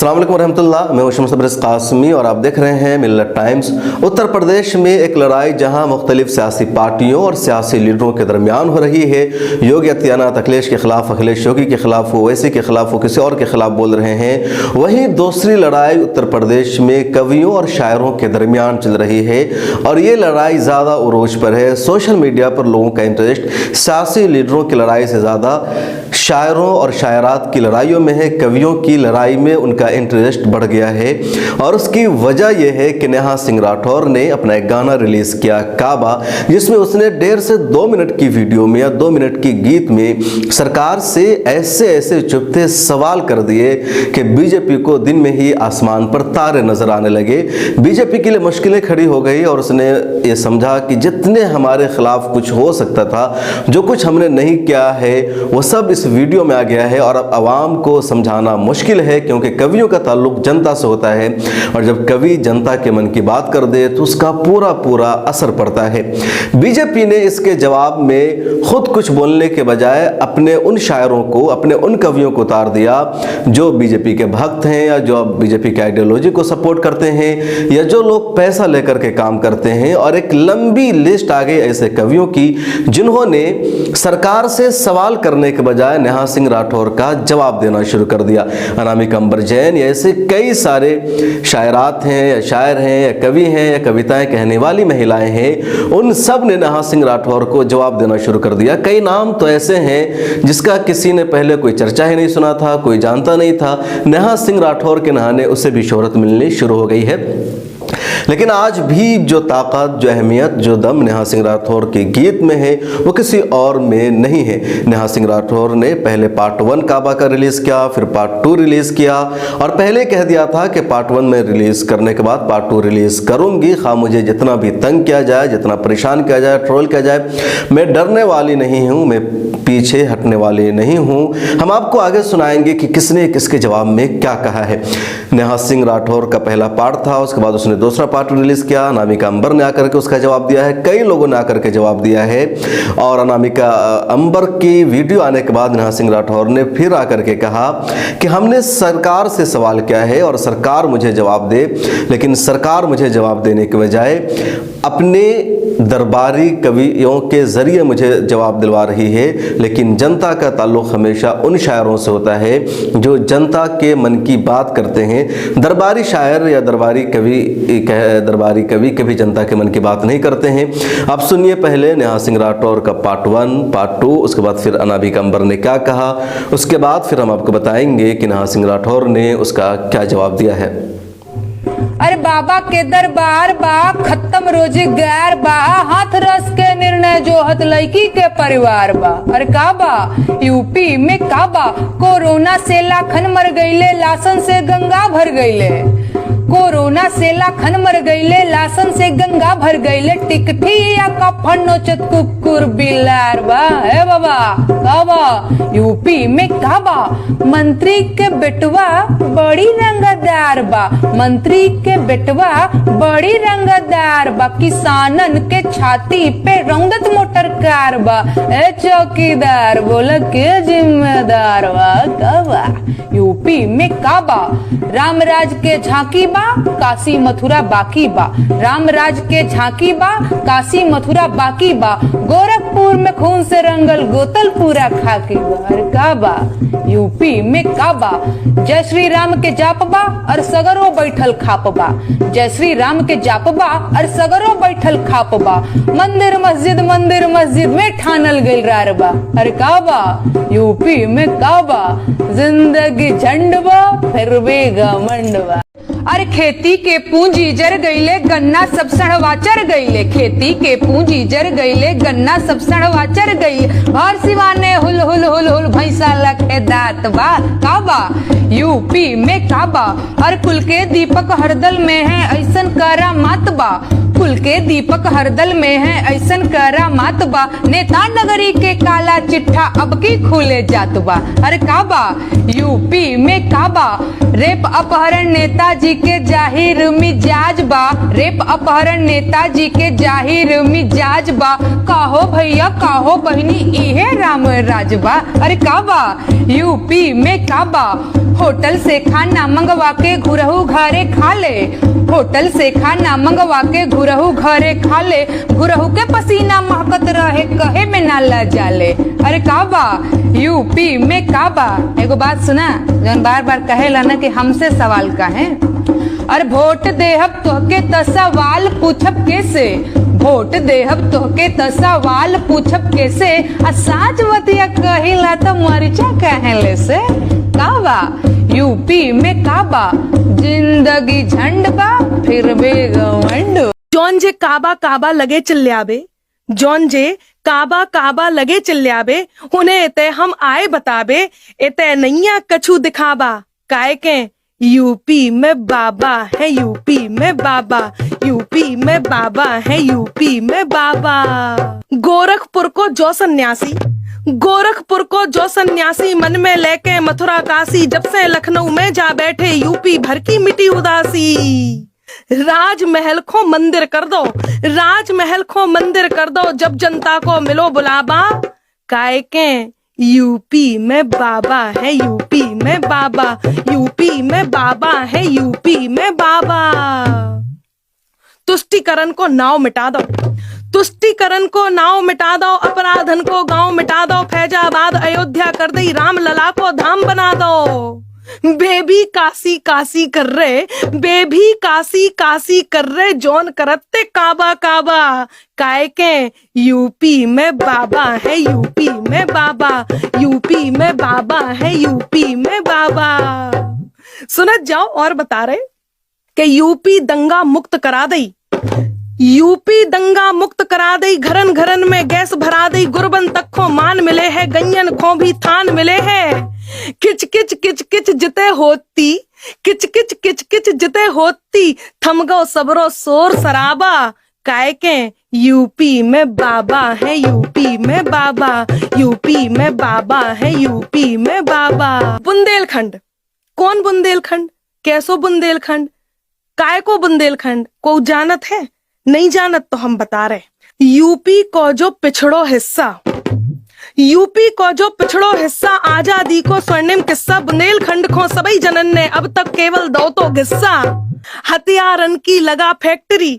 अस्सलाम वालेकुम रहमतुल्लाह। मैं हूं शमस कासमी और आप देख रहे हैं मिल्लत टाइम्स। उत्तर प्रदेश में एक लड़ाई जहां मुख्तलिफ सियासी पार्टियों और सियासी लीडरों के दरमियान हो रही है। योगी आदित्यनाथ अखिलेश के खिलाफ, अखिलेश योगी के खिलाफ हो, ओवैसी के खिलाफ हो, किसी और के खिलाफ बोल रहे हैं। वहीं दूसरी लड़ाई उत्तर प्रदेश में कवियों और शायरों के दरमियान चल रही है और ये लड़ाई ज़्यादा उरोज पर है। सोशल मीडिया पर लोगों का इंटरेस्ट सियासी लीडरों की लड़ाई से ज़्यादा शायरों और शायरात की लड़ाइयों में है। कवियों की लड़ाई में उनका इंटरेस्ट बढ़ गया है और उसकी वजह यह है कि नेहा सिंह राठौर ने अपना एक गाना रिलीज किया काबा, जिसमें उसने 1.5 से 2 मिनट की वीडियो में या 2 मिनट की गीत में सरकार से ऐसे ऐसे चुभते सवाल कर दिए कि बीजेपी को दिन में ही आसमान पर तारे नजर आने लगे। बीजेपी के लिए मुश्किलें खड़ी हो गई और उसने ये समझा कि जितने हमारे खिलाफ कुछ हो सकता था, जो कुछ हमने नहीं किया है, वो सब इस वीडियो में आ गया है। और अब आवाम को समझाना मुश्किल है क्योंकि कवियों का ताल्लुक जनता से होता है और जब कवि जनता के मन की बात कर दे तो उसका पूरा पूरा असर पड़ता है। बीजेपी ने इसके जवाब में खुद कुछ बोलने के बजाय अपने उन शायरों को, अपने उन कवियों को उतार दिया जो बीजेपी के भक्त हैं या जो बीजेपी के आइडियोलॉजी को सपोर्ट करते हैं या जो लोग पैसा लेकर के काम करते हैं। और एक लंबी लिस्ट आ गई ऐसे कवियों की जिन्होंने सरकार से सवाल करने के बजाय नेहा सिंह राठौर का जवाब देना शुरू कर दिया। अनामिका अंबर जैन या ऐसे कई सारे शायरात हैं या शायर हैं या कवि हैं या कविताएं कहने वाली महिलाएं हैं, उन सब ने नेहा सिंह राठौर को जवाब देना शुरू कर दिया। कई नाम तो ऐसे हैं जिसका किसी ने पहले कोई चर्चा ही नहीं सुना था, कोई जानता नहीं था। नेहा सिंह राठौर के नहाने उसे भी शोहरत मिलनी शुरू हो गई है। लेकिन आज भी जो ताकत, जो अहमियत, जो दम नेहा सिंह राठौर के गीत में है वो किसी और में नहीं है। नेहा सिंह राठौर ने पहले पार्ट 1 काबा का रिलीज़ किया, फिर पार्ट 2 रिलीज़ किया और पहले कह दिया था कि पार्ट 1 में रिलीज़ करने के बाद पार्ट 2 रिलीज़ करूँगी, खा मुझे जितना भी तंग किया जाए, जितना परेशान किया जाए, ट्रोल किया जाए। मैं डरने वाली नहीं हूँ, मैं पीछे हटने वाली नहीं हूँ। हम आपको आगे सुनाएंगे कि किसने किसके जवाब में क्या कहा है। नेहा सिंह राठौर का पहला पार्ट था, उसके बाद उसने दूसरा पार्ट रिलीज किया। अनामिका अंबर ने आकर के उसका जवाब दिया है, कई लोगों ने आकर के जवाब दिया है। और अनामिका अंबर की वीडियो आने के बाद नेहा सिंह राठौर ने फिर आकर के कहा कि हमने सरकार से सवाल किया है और सरकार मुझे जवाब दे, लेकिन सरकार मुझे जवाब देने के बजाय अपने दरबारी कवियों के जरिए मुझे जवाब दिलवा रही है। लेकिन जनता का ताल्लुक हमेशा उन शायरों से होता है जो जनता के मन की बात करते हैं। दरबारी शायर या दरबारी कवि कभी जनता के मन की बात नहीं करते हैं। अब सुनिए पहले नेहा सिंह राठौर का पार्ट 1, पार्ट 2, उसके बाद फिर अनामिका अंबर ने क्या कहा, उसके बाद फिर हम आपको बताएंगे कि नेहा सिंह राठौर ने उसका क्या जवाब दिया है। अरे बाबा के दरबार बा, खत्म रोजगार बा, हाथ रस के निर्णय जो हत लड़की के परिवार बा। अरे का बा यूपी में का बा, कोरोना से लाखन मर गईले, लासन से गंगा भर गईले। कोरोना से लाखन मर गईले, लासन से गंगा भर गईले। टिकठी या कफन नोचत कुकुर बिलार बा। है बाबा का बा यूपी में का बा, मंत्री के बेटवा बड़ी रंगदार बा। मंत्री के बेटवा बड़ी रंगदार बा, किसानन के छाती पे रौंदत मोटर कार बा। ए चौकीदार बोला के जिम्मेदार बा। का बा यूपी में का बा, रामराज के झांकी बा, काशी मथुरा बाकी बा। रामराज के झांकी बा, काशी मथुरा बाकी बा। गोरखपुर में खून से रंगल गोतल पूरा खाकी बा। अरे का बा यूपी में का बा, जय श्री राम के जाप बा और सगरो बैठल खाप बा। जय श्री राम के जाप बा और सगरो बैठल खाप बा। मंदिर मस्जिद में ठानल गइल रार बा। अरे का बा यूपी में का बा, जिंदगी झंड बा फिर भी घमंड बा। अरे खेती के पूंजी जर गईले, गन्ना सब सड़वा चर गईले। खेती के पूंजी जर गईले, गन्ना सब सड़वा चर गईले। भर सिवाने हुल हुल हुल हुल भैंसा लखे दात बा। का बा यूपी में का बा, और कुल के दीपक हरदल में है ऐसन करा मत बा। कुल के दीपक हरदल में है ऐसन करा मात बा, नेता नगरी के काला चिट्ठा अब की खुले जात बा। अरे काबा यूपी में काबा रेप अपहरण नेताजी के जाहिर मिजाज बा, रेप अपहरण नेताजी के जाहिर मिजाज बा। काहो भैया काहो बहनी इहे राम राज बा। अरे काबा यूपी में काबा होटल से खाना मंगवा के घुरहू घरे खा ले, होटल से खाना मंगवा के घुरहू घरे खा ले, घुरहू के पसीना महकत रहे कहे में ना ला जाले। अरे काबा यूपी में काबा एगो बात सुना जौन बार बार कहेला ना कि हमसे सवाल का है। अरे वोट देहब तोहके त सवाल पूछब कैसे, वोट देहब तोहके त सवाल पूछब कैसे, आ साच बतिया कहिला त मरिचा कहले से। काबा यूपी में काबा जिंदगी झंड बा फिर भी घमंड। जौन जे काबा काबा लगे चिल्लाबे, जौन जे काबा काबा लगे चिल्लाबे, उन्हें एते हम आए बताबे, एते नैया कछु दिखाबा। काहे के यूपी में बाबा है, यूपी में बाबा, यूपी में बाबा है, यूपी में बाबा। गोरखपुर को जो सन्यासी, गोरखपुर को जो सन्यासी मन में लेके मथुरा काशी, जब से लखनऊ में जा बैठे यूपी भर की मिटी उदासी। राजमहल को मंदिर कर दो, राजमहल को मंदिर कर दो, जब जनता को मिलो बुलावा। काहे के यूपी में बाबा है, यूपी में बाबा, यूपी में बाबा है, यूपी में बाबा। तुष्टिकरण को नाव मिटा दो, तुष्टिकरण को नाव मिटा दो, अपराधन को गांव मिटा दो, फैजाबाद अयोध्या कर दई, राम लला को धाम बना दो। बेबी काशी काशी कर रहे, बेबी काशी काशी कर रहे, जौन करते काबा काबा। काहे के यूपी में बाबा है, यूपी में बाबा, यूपी में बाबा है, यूपी में बाबा। सुनत जाओ और बता रहे कि यूपी दंगा मुक्त करा दई, यूपी दंगा मुक्त करा दई, घरन घरन में गैस भरा दई, गुरबन तक को मान मिले है, गैयन को भी थान मिले है। किच किच किच किच जिते होती, किच किच किच किच जिते होती, थम गो सबरो शोर शराबा। काहे के यूपी में बाबा है, यूपी में बाबा, यूपी में बाबा है, यूपी में बाबा। बुंदेलखंड, कौन बुंदेलखंड, कैसो बुंदेलखंड, काय को बुंदेलखंड को जानत है? नहीं जानत तो हम बता रहे। यूपी को जो पिछड़ो हिस्सा, यूपी को जो पिछड़ो हिस्सा, आजादी को स्वर्णिम किस्सा, बुंदेलखंड को सभी जनन ने अब तक केवल दो तो हिस्सा। हथियारन की लगा फैक्ट्री,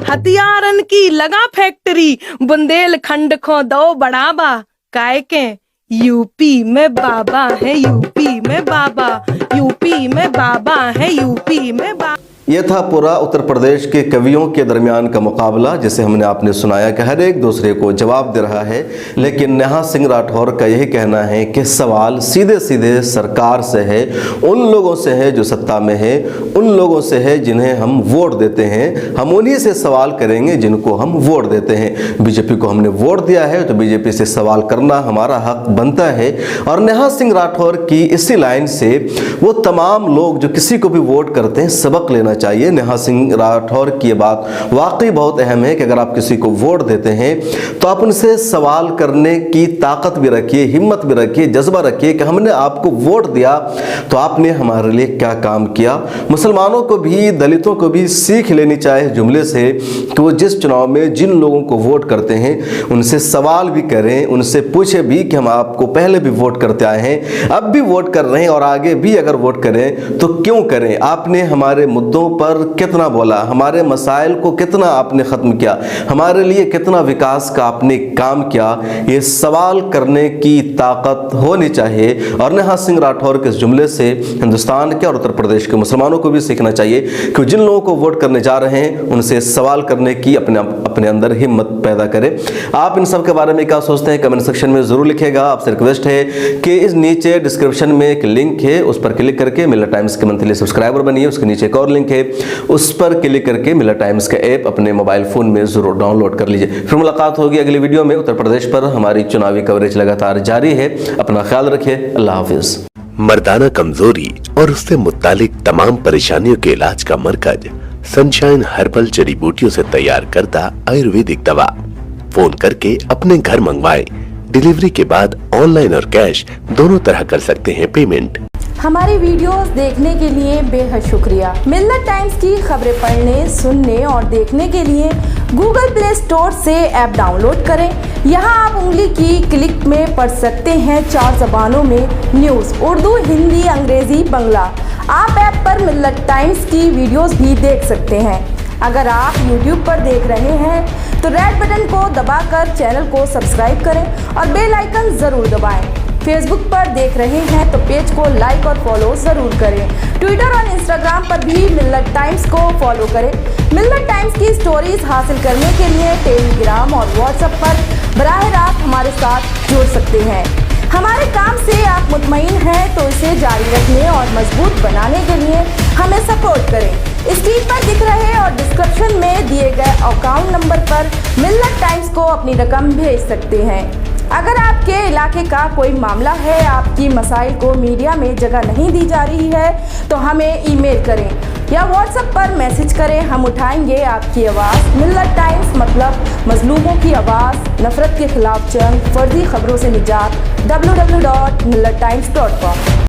हथियारन की लगा फैक्ट्री, बुंदेलखंड को दो बढ़ावा। काहे के यूपी में बाबा है, यूपी में बाबा, यूपी में बाबा है, यूपी में बाबा। यह था पूरा उत्तर प्रदेश के कवियों के दरमियान का मुकाबला, जिसे हमने आपने सुनाया कि हर एक दूसरे को जवाब दे रहा है। लेकिन नेहा सिंह राठौर का यही कहना है कि सवाल सीधे सीधे सरकार से है, उन लोगों से है जो सत्ता में है, उन लोगों से है जिन्हें हम वोट देते हैं। हम उन्हीं से सवाल करेंगे जिनको हम वोट देते हैं। बीजेपी को हमने वोट दिया है तो बीजेपी से सवाल करना हमारा हक बनता है। और नेहा सिंह राठौर की इसी लाइन से वो तमाम लोग जो किसी को भी वोट करते हैं सबक लेना चाहिए। नेहा सिंह राठौर की ये बात वाकई बहुत अहम है कि अगर आप किसी को वोट देते हैं तो आप उनसे सवाल करने की ताकत भी रखिए, हिम्मत भी रखिए, जज्बा रखिए कि हमने आपको वोट दिया तो आपने हमारे लिए क्या काम किया। मुसलमानों को भी, दलितों को भी सीख लेनी चाहिए जुमले से कि वो जिस चुनाव में जिन लोगों को वोट करते हैं उनसे सवाल भी करें, उनसे पूछे भी कि हम आपको पहले भी वोट करते आए हैं, अब भी वोट कर रहे हैं और आगे भी अगर वोट करें तो क्यों करें। आपने हमारे मुद्दों पर कितना बोला, हमारे मसाइल को कितना आपने ख़त्म किया, हमारे लिए कितना विकास का आपने काम किया, ये सवाल करने की ताकत होनी चाहिए। और नेहा सिंह राठौर के इस जुमले से हिंदुस्तान के और उत्तर प्रदेश के मुसलमानों को भी सीखना चाहिए कि जिन लोगों को वोट करने जा रहे हैं उनसे सवाल करने की अपने अंदर हिम्मत पैदा करें। आप इन सब के बारे में क्या सोचते हैं कमेंट सेक्शन में ज़रूर लिखिएगा। आपसे रिक्वेस्ट है कि इस नीचे डिस्क्रिप्शन में एक लिंक है, उस पर क्लिक करके मिलत टाइम्स के मंथली सब्सक्राइबर बनिए। उसके नीचे एक और लिंक है, उस पर क्लिक करके मिलत टाइम्स का ऐप अपने मोबाइल फ़ोन में ज़रूर डाउनलोड कर लीजिए। फिर मुलाकात होगी अगली वीडियो में। उत्तर प्रदेश पर हमारी चुनावी कवरेज लगातार जारी है। अपना ख्याल रखिए। अल्लाह हाफिज़। मर्दाना कमजोरी और उससे मुत्तालिक तमाम परेशानियों के इलाज का मरकज सनशाइन हर्बल जड़ी बूटियों से तैयार करता आयुर्वेदिक दवा। फोन करके अपने घर मंगवाएं। डिलीवरी के बाद ऑनलाइन और कैश दोनों तरह कर सकते हैं पेमेंट। हमारी वीडियोस देखने के लिए बेहद शुक्रिया। मिल्लत टाइम्स की खबरें पढ़ने, सुनने और देखने के लिए गूगल प्ले स्टोर से ऐप डाउनलोड करें। यहां आप उंगली की क्लिक में पढ़ सकते हैं 4 जबानों में न्यूज़, उर्दू, हिंदी, अंग्रेजी, बांग्ला। आप ऐप पर मिल्लत टाइम्स की वीडियोस भी देख सकते हैं। अगर आप YouTube पर देख रहे हैं तो रेड बटन को दबाकर चैनल को सब्सक्राइब करें और बेल आइकन ज़रूर दबाएं। फेसबुक पर देख रहे हैं तो पेज को लाइक और फॉलो ज़रूर करें। ट्विटर और इंस्टाग्राम पर भी मिल्लत टाइम्स को फॉलो करें। मिल्लत टाइम्स की स्टोरीज हासिल करने के लिए टेलीग्राम और व्हाट्सएप पर बराह रास्त हमारे साथ जुड़ सकते हैं। हमारे काम से आप मुतमईन हैं तो इसे जारी रखने और मजबूत बनाने के लिए हमें सपोर्ट करें। स्क्रीन पर दिख रहे और डिस्क्रिप्शन में दिए गए अकाउंट नंबर पर मिल्लत टाइम्स को अपनी रकम भेज सकते हैं। अगर आपके इलाके का कोई मामला है, आपकी मसाइल को मीडिया में जगह नहीं दी जा रही है, तो हमें ईमेल करें या व्हाट्सएप पर मैसेज करें। हम उठाएंगे आपकी आवाज़। मिल्लत टाइम्स मतलब मजलूमों की आवाज़, नफरत के खिलाफ जंग, फर्जी खबरों से निजात। www.millattimes.com